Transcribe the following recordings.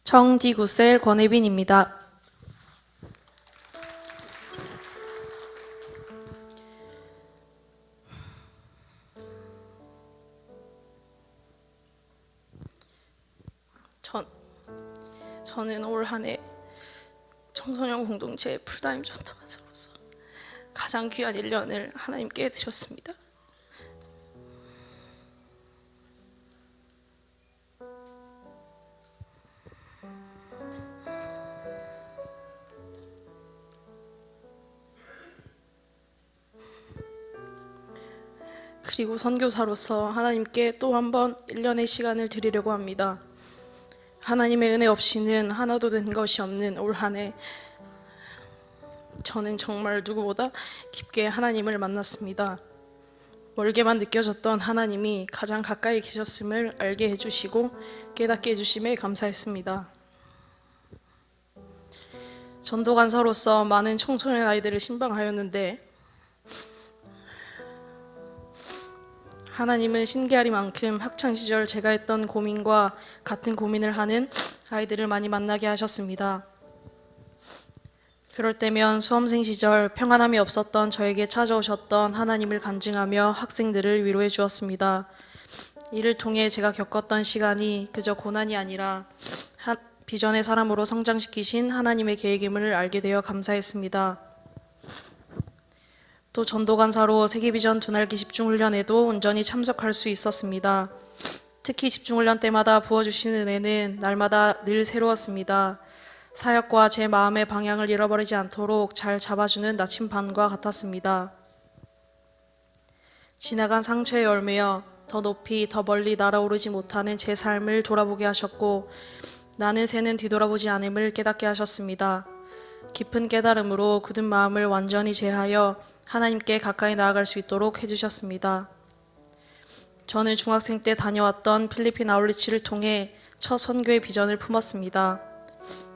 청지구셀 권혜빈입니다. 저는 올 한 해 청소년 공동체 풀타임 전도관사로서 가장 귀한 1년을 하나님께 드렸습니다. 그리고 선교사로서 하나님께 또 한 번 1년의 시간을 드리려고 합니다. 하나님의 은혜 없이는 하나도 된 것이 없는 올 한 해, 저는 정말 누구보다 깊게 하나님을 만났습니다. 멀게만 느껴졌던 하나님이 가장 가까이 계셨음을 알게 해주시고 깨닫게 해주심에 감사했습니다. 전도간사로서 많은 청소년 아이들을 신방하였는데 하나님은 신기하리만큼 학창시절 제가 했던 고민과 같은 고민을 하는 아이들을 많이 만나게 하셨습니다. 그럴 때면 수험생 시절 평안함이 없었던 저에게 찾아오셨던 하나님을 간증하며 학생들을 위로해 주었습니다. 이를 통해 제가 겪었던 시간이 그저 고난이 아니라 비전의 사람으로 성장시키신 하나님의 계획임을 알게 되어 감사했습니다. 또 전도간사로 세계비전 두날기 집중훈련에도 온전히 참석할 수 있었습니다. 특히 집중훈련 때마다 부어주신 은혜는 날마다 늘 새로웠습니다. 사역과 제 마음의 방향을 잃어버리지 않도록 잘 잡아주는 나침반과 같았습니다. 지나간 상처의 열매여 더 높이 더 멀리 날아오르지 못하는 제 삶을 돌아보게 하셨고 나는 새는 뒤돌아보지 않음을 깨닫게 하셨습니다. 깊은 깨달음으로 굳은 마음을 완전히 제하여 하나님께 가까이 나아갈 수 있도록 해주셨습니다. 저는 중학생 때 다녀왔던 필리핀 아울리치를 통해 첫 선교의 비전을 품었습니다.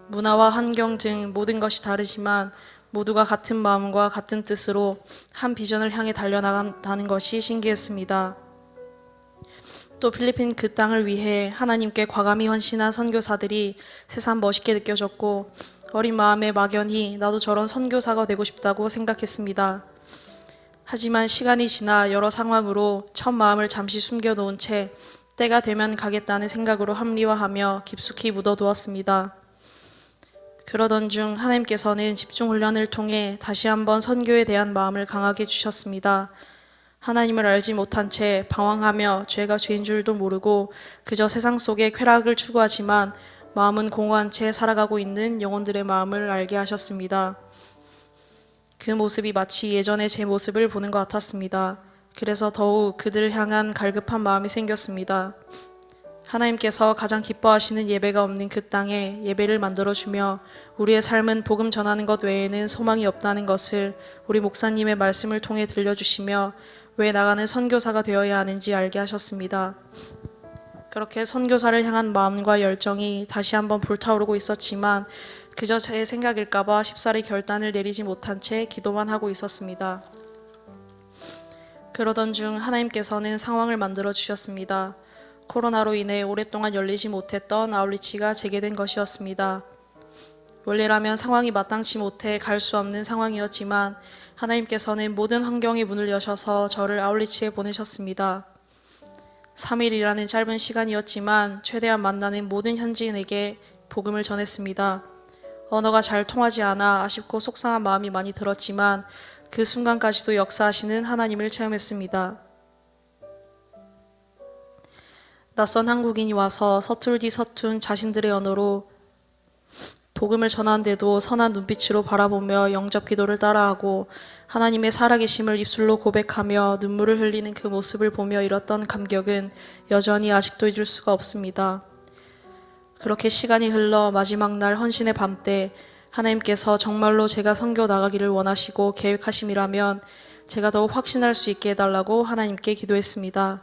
문화와 환경 등 모든 것이 다르지만 모두가 같은 마음과 같은 뜻으로 한 비전을 향해 달려나간다는 것이 신기했습니다. 또 필리핀 그 땅을 위해 하나님께 과감히 헌신한 선교사들이 새삼 멋있게 느껴졌고 어린 마음에 막연히 나도 저런 선교사가 되고 싶다고 생각했습니다. 하지만 시간이 지나 여러 상황으로 첫 마음을 잠시 숨겨놓은 채 때가 되면 가겠다는 생각으로 합리화하며 깊숙이 묻어두었습니다. 그러던 중 하나님께서는 집중훈련을 통해 다시 한번 선교에 대한 마음을 강하게 주셨습니다. 하나님을 알지 못한 채 방황하며 죄가 죄인 줄도 모르고 그저 세상 속에 쾌락을 추구하지만 마음은 공허한 채 살아가고 있는 영혼들의 마음을 알게 하셨습니다. 그 모습이 마치 예전의 제 모습을 보는 것 같았습니다. 그래서 더욱 그들을 향한 갈급한 마음이 생겼습니다. 하나님께서 가장 기뻐하시는 예배가 없는 그 땅에 예배를 만들어주며 우리의 삶은 복음 전하는 것 외에는 소망이 없다는 것을 우리 목사님의 말씀을 통해 들려주시며 왜 나가는 선교사가 되어야 하는지 알게 하셨습니다. 그렇게 선교사를 향한 마음과 열정이 다시 한번 불타오르고 있었지만 그저 제 생각일까봐 쉽사리 결단을 내리지 못한 채 기도만 하고 있었습니다. 그러던 중 하나님께서는 상황을 만들어 주셨습니다. 코로나로 인해 오랫동안 열리지 못했던 아울리치가 재개된 것이었습니다. 원래라면 상황이 마땅치 못해 갈 수 없는 상황이었지만 하나님께서는 모든 환경의 문을 여셔서 저를 아울리치에 보내셨습니다. 3일이라는 짧은 시간이었지만 최대한 만나는 모든 현지인에게 복음을 전했습니다. 언어가 잘 통하지 않아 아쉽고 속상한 마음이 많이 들었지만 그 순간까지도 역사하시는 하나님을 체험했습니다. 낯선 한국인이 와서 서툴디 서툰 자신들의 언어로 복음을 전하는데도 선한 눈빛으로 바라보며 영접 기도를 따라하고 하나님의 살아계심을 입술로 고백하며 눈물을 흘리는 그 모습을 보며 잃었던 감격은 여전히 아직도 잊을 수가 없습니다. 그렇게 시간이 흘러 마지막 날 헌신의 밤 때 하나님께서 정말로 제가 선교 나가기를 원하시고 계획하심이라면 제가 더욱 확신할 수 있게 해달라고 하나님께 기도했습니다.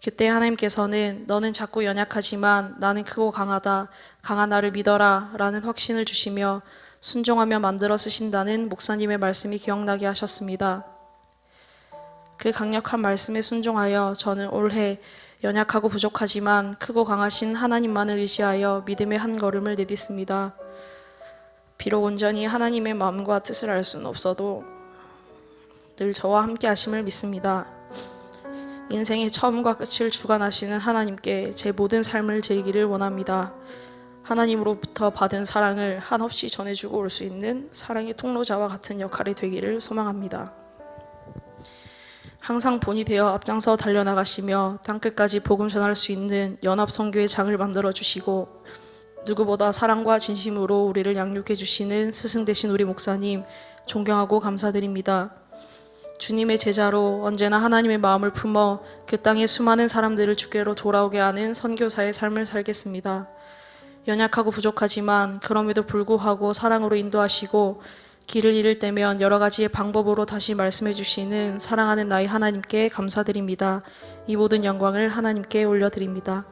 그때 하나님께서는 너는 작고 연약하지만 나는 크고 강하다. 강한 나를 믿어라 라는 확신을 주시며 순종하며 만들어 쓰신다는 목사님의 말씀이 기억나게 하셨습니다. 그 강력한 말씀에 순종하여 저는 올해 연약하고 부족하지만 크고 강하신 하나님만을 의지하여 믿음의 한 걸음을 내딛습니다. 비록 온전히 하나님의 마음과 뜻을 알 수는 없어도 늘 저와 함께 하심을 믿습니다. 인생의 처음과 끝을 주관하시는 하나님께 제 모든 삶을 드리기를 원합니다. 하나님으로부터 받은 사랑을 한없이 전해주고 올 수 있는 사랑의 통로자와 같은 역할이 되기를 소망합니다. 항상 본이 되어 앞장서 달려나가시며 땅끝까지 복음 전할 수 있는 연합선교의 장을 만들어 주시고 누구보다 사랑과 진심으로 우리를 양육해 주시는 스승 되신 우리 목사님 존경하고 감사드립니다. 주님의 제자로 언제나 하나님의 마음을 품어 그 땅의 수많은 사람들을 주께로 돌아오게 하는 선교사의 삶을 살겠습니다. 연약하고 부족하지만 그럼에도 불구하고 사랑으로 인도하시고 길을 잃을 때면 여러 가지의 방법으로 다시 말씀해 주시는 사랑하는 나의 하나님께 감사드립니다. 이 모든 영광을 하나님께 올려드립니다.